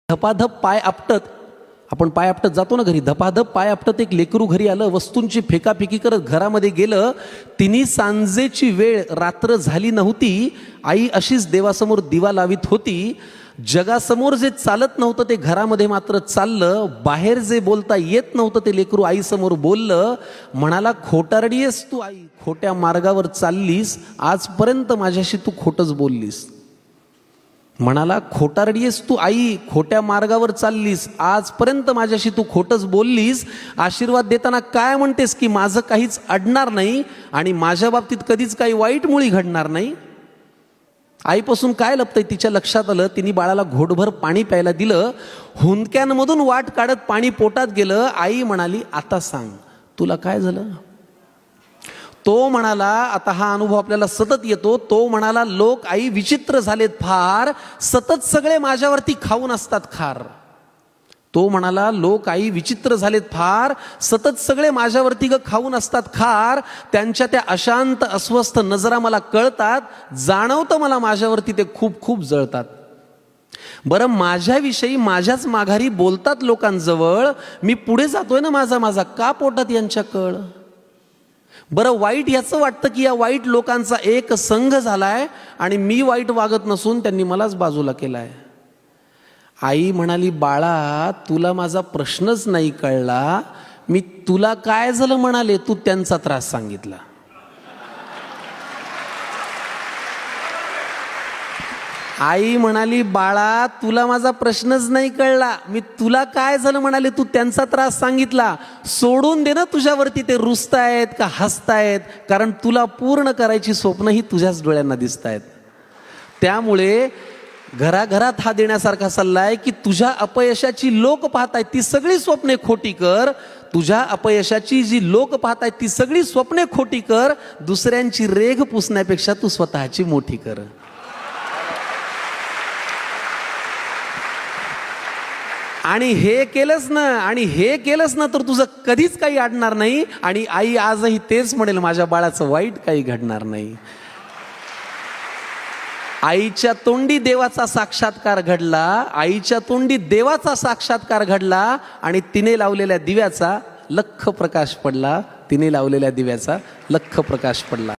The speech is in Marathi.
धपाधप पाय आपटत, आपण पाय आपटत जातो ना घरी, धपाधप पाय आपटत एक लेकरू घरी आलं, वस्तूंची फेकाफेकी करत घरामध्ये गेलं. तिन्ही सांजेची वेळ, रात्र झाली नव्हती. आई अशीच देवासमोर दिवा लावित होती. जगासमोर जे चालत नव्हतं ते घरामध्ये मात्र चाललं. बाहेर जे बोलता येत नव्हतं ते लेकरू आईसमोर बोललं. म्हणाला, खोटारडी आहेस तू आई, खोट्या मार्गावर चाललीस, आजपर्यंत माझ्याशी तू खोटंच बोललीस. म्हणाला, खोटारडी आहेस तू आई, खोट्या मार्गावर चाललीस, आजपर्यंत माझ्याशी तू खोटंच बोललीस. आशीर्वाद देताना काय म्हणतेस की माझं काहीच अडणार नाही आणि माझ्या बाबतीत कधीच काही वाईट मुळी घडणार नाही. आईपासून काय लपतंय तिच्या लक्षात आलं. तिने बाळाला घोटभर पाणी प्यायला दिलं. हुंदक्यांमधून वाट काढत पाणी पोटात गेलं. आई म्हणाली, आता सांग तुला काय झालं. तो म्हणाला, आता हा अनुभव आपल्याला सतत येतो. तो म्हणाला, लोक आई विचित्र झालेत फार, सतत सगळे माझ्यावरती खाऊन असतात खार. तो म्हणाला, लोक आई विचित्र झालेत फार, सतत सगळे माझ्यावरती खाऊन असतात खार. त्यांच्या त्या अशांत अस्वस्थ नजरा मला कळतात, जाणवतं मला माझ्यावरती ते खूप खूप जळतात. बरं, माझ्याविषयी माझ्याच माघारी बोलतात लोकांजवळ, मी पुढे जातोय ना माझा माझा, का पोटात यांच्या कळ. बरं, वाईट याचं वाटतं की या वाईट लोकांचा एक संघ झालाय आणि मी वाईट वागत नसून त्यांनी मलाच बाजूला केलाय. आई म्हणाली, बाळा तुला माझा प्रश्नच नाही कळला. मी तुला काय झालं म्हणाले, तू त्यांचा त्रास सांगितला. आई म्हणाली, बाळा तुला माझा प्रश्नच नाही कळला. मी तुला काय झालं म्हणाले, तू त्यांचा त्रास सांगितला. सोडून दे ना तुझ्यावरती ते रुसतायत का हसतायत, कारण तुला पूर्ण करायची स्वप्नही तुझ्याच डोळ्यांना दिसतायत. त्यामुळे घराघरात हा देण्यासारखा सल्ला आहे की तुझ्या अपयशाची लोक पाहतायत ती सगळी स्वप्ने खोटी कर. तुझ्या अपयशाची जी लोक पाहतायत ती सगळी स्वप्ने खोटी कर. दुसऱ्यांची रेघ पुसण्यापेक्षा तू स्वतःची मोठी कर. आणि हे केलंस ना तर तुझं कधीच काही अडणार नाही. आणि आई आजही तेच म्हणेल, माझ्या बाळाचं वाईट काही घडणार नाही. आईच्या तोंडी देवाचा साक्षात्कार घडला, आईच्या तोंडी देवाचा साक्षात्कार घडला आणि तिने लावलेल्या दिव्याचा लख प्रकाश पडला. तिने लावलेल्या दिव्याचा लख प्रकाश पडला.